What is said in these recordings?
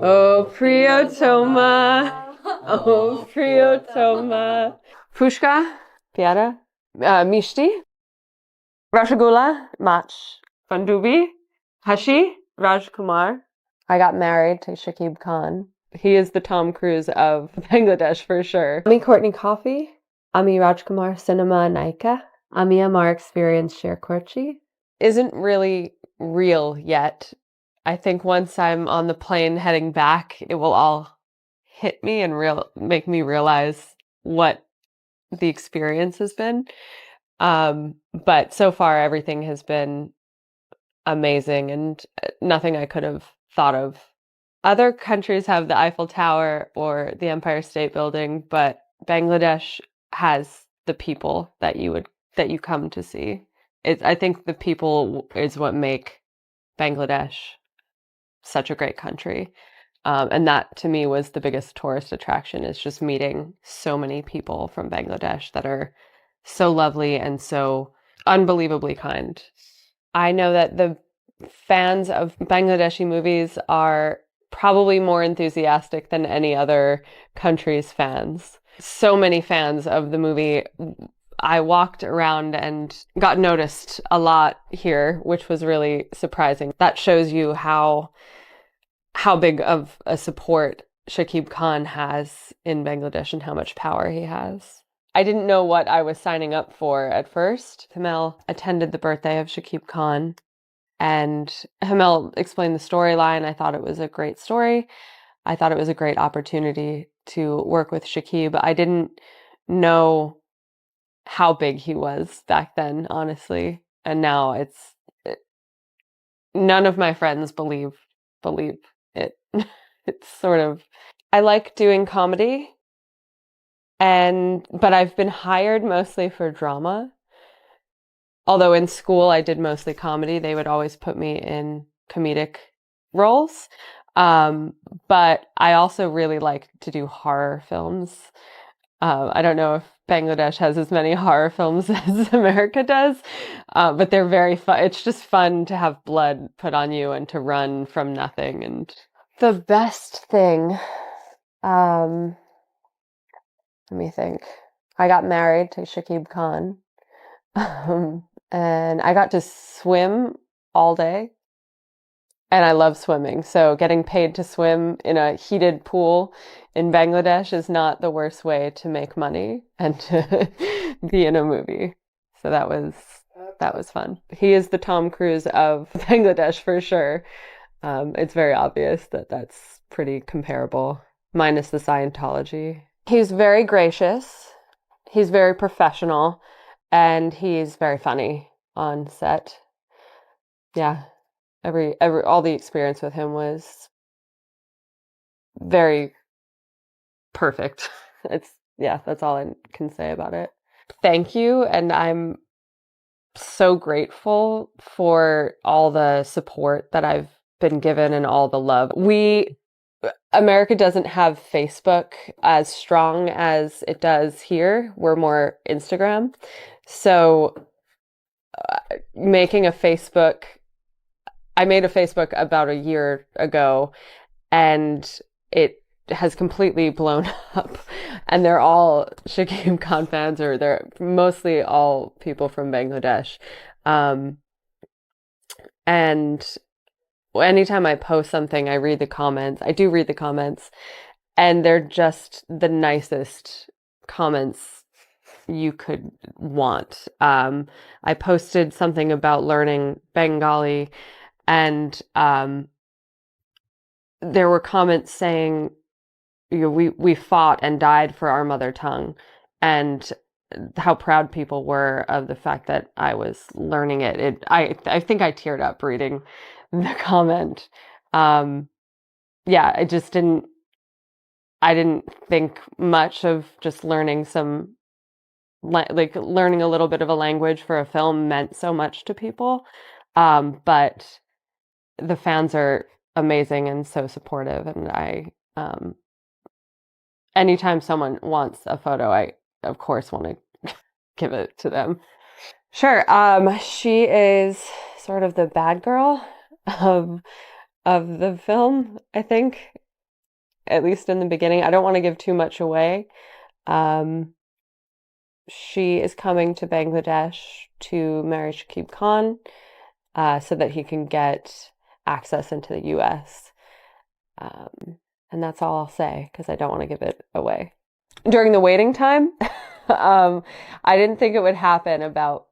Oh, Priyotoma. Oh, Priyotoma. Pushka, Piara, Mishti, Rasagula, Mach, Fandubi, Hashi, Rajkumar. I got married to Shakib Khan. He is the Tom Cruise of Bangladesh for sure. Ami Courtney Coffey, Ami Rajkumar Cinema Naika, Ami Amar Experience Share Korchi. Isn't really real yet. I think once I'm on the plane heading back, it will all hit me and make me realize what the experience has been. But so far, everything has been amazing and nothing I could have thought of. Other countries have the Eiffel Tower or the Empire State Building, but Bangladesh has the people that you come to see. I think the people is what make Bangladesh such a great country. And that to me was the biggest tourist attraction, is just meeting so many people from Bangladesh that are so lovely and so unbelievably kind. I know that the fans of Bangladeshi movies are probably more enthusiastic than any other country's fans. So many fans of the movie. I walked around and got noticed a lot here, which was really surprising. That shows you how big of a support Shakib Khan has in Bangladesh and how much power he has. I didn't know what I was signing up for at first. Hamel attended the birthday of Shakib Khan, and Hamel explained the storyline. I thought it was a great story. I thought it was a great opportunity to work with Shakib. I didn't know how big he was back then, honestly. And now none of my friends believe it. It's sort of, I like doing comedy, but I've been hired mostly for drama. Although in school I did mostly comedy, they would always put me in comedic roles. But I also really like to do horror films. I don't know if Bangladesh has as many horror films as America does, but they're very fun. It's just fun to have blood put on you and to run from nothing. And the best thing, let me think. I got married to Shakib Khan, and I got to swim all day. And I love swimming. So getting paid to swim in a heated pool in Bangladesh is not the worst way to make money and to be in a movie. So that was fun. He is the Tom Cruise of Bangladesh for sure. It's very obvious that that's pretty comparable, minus the Scientology. He's very gracious. He's very professional, and he's very funny on set. Yeah. All the experience with him was very perfect. That's all I can say about it. Thank you, and I'm so grateful for all the support that I've been given and all the love. America doesn't have Facebook as strong as it does here. We're more Instagram. So making a Facebook, I made a Facebook about a year ago, and it has completely blown up. And they're all Shakib Khan fans, or they're mostly all people from Bangladesh. And anytime I post something, I read the comments. I do read the comments, and they're just the nicest comments you could want. I posted something about learning Bengali, and there were comments saying, we fought and died for our mother tongue, and how proud people were of the fact that I was learning it. I think I teared up reading the comment. I didn't think much of just learning learning a little bit of a language for a film meant so much to people. But the fans are amazing and so supportive, and anytime someone wants a photo, I of course want to give it to them. Sure. She is sort of the bad girl of the film, I think. at least in the beginning. I don't want to give too much away. She is coming to Bangladesh to marry Shakib Khan, so that he can get access into the US. And that's all I'll say because I don't want to give it away. During the waiting time, I didn't think it would happen about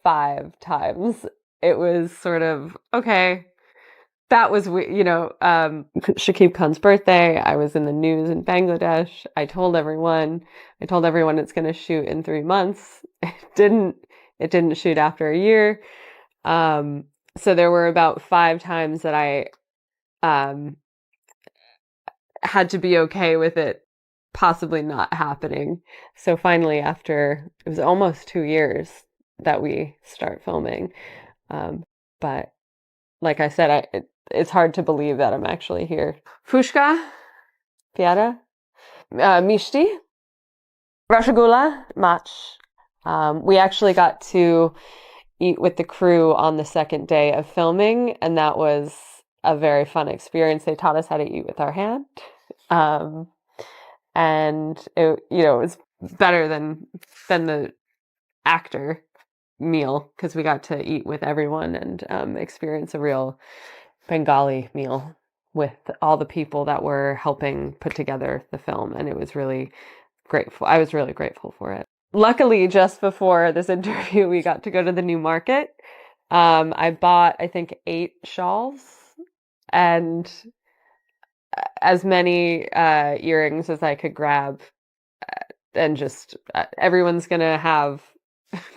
5 times. It was sort of, okay, that was, Shakib Khan's birthday. I was in the news in Bangladesh. I told everyone it's going to shoot in 3 months. It didn't shoot after a year. So there were about 5 times that I had to be okay with it possibly not happening. So finally, after it was almost 2 years that we start filming. But like I said, it's hard to believe that I'm actually here. Fushka, Piara, Mishti, Rajkumar, Mach. We actually got to eat with the crew on the second day of filming, and that was a very fun experience. They taught us how to eat with our hand. And it was better than the actor meal because we got to eat with everyone and experience a real Bengali meal with all the people that were helping put together the film, and it was really grateful. I was really grateful for it. Luckily, just before this interview, we got to go to the new market. I bought, I think, 8 shawls and as many earrings as I could grab, and just everyone's gonna have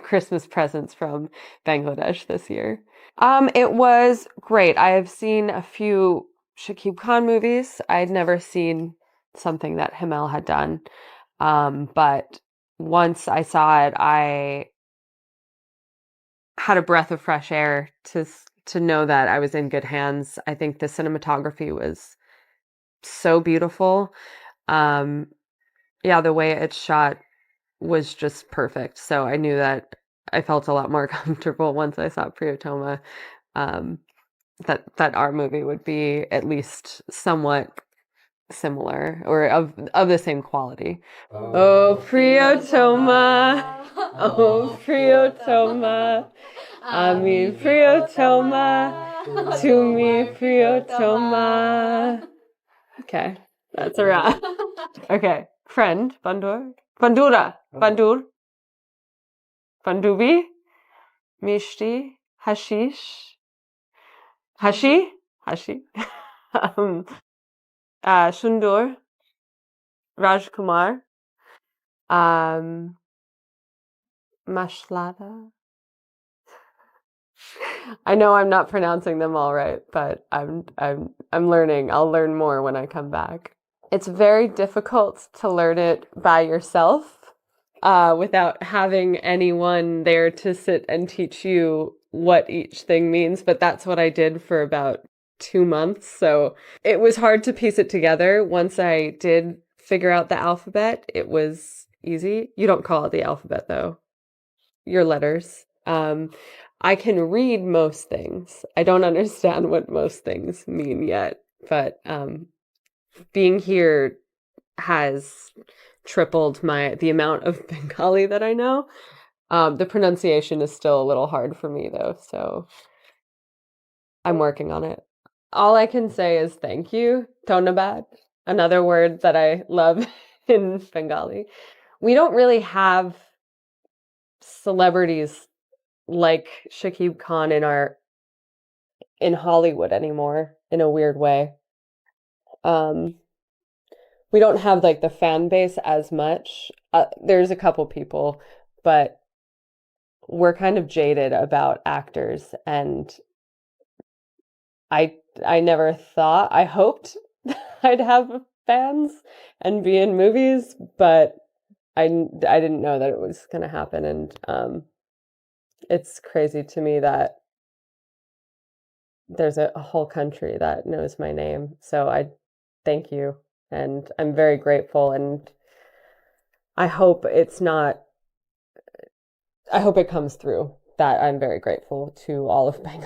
Christmas presents from Bangladesh this year. It was great. I have seen a few Shakib Khan movies. I'd never seen something that Himmel had done, but once I saw it, I had a breath of fresh air to know that I was in good hands. I think the cinematography was so beautiful. The way it's shot was just perfect. So I knew that I felt a lot more comfortable once I saw Priyotoma, that our movie would be at least somewhat similar or of the same quality. Oh, Priyotoma, oh, Priyotoma, Ami Priyotoma, to me Priyotoma. Okay, that's a wrap. Okay, friend, Bandur, Bandura, Bandur, Bandubi, Mishti, Hashish, Hashi, Sundur, Rajkumar, Mashlada. I know I'm not pronouncing them all right, but I'm learning. I'll learn more when I come back. It's very difficult to learn it by yourself, without having anyone there to sit and teach you what each thing means. But that's what I did for about 2 months. So it was hard to piece it together. Once I did figure out the alphabet, it was easy. You don't call it the alphabet though. Your letters. I can read most things. I don't understand what most things mean yet, but being here has tripled the amount of Bengali that I know. The pronunciation is still a little hard for me though, so I'm working on it. All I can say is thank you, Tonabad, another word that I love in Bengali. We don't really have celebrities like Shakib Khan in Hollywood anymore, in a weird way. We don't have like the fan base as much. There's a couple people, but we're kind of jaded about actors, and I never thought, I hoped I'd have fans and be in movies, but I didn't know that it was going to happen, and it's crazy to me that there's a whole country that knows my name. So I thank you, and I'm very grateful, and I hope it comes through that I'm very grateful to all of Bengal.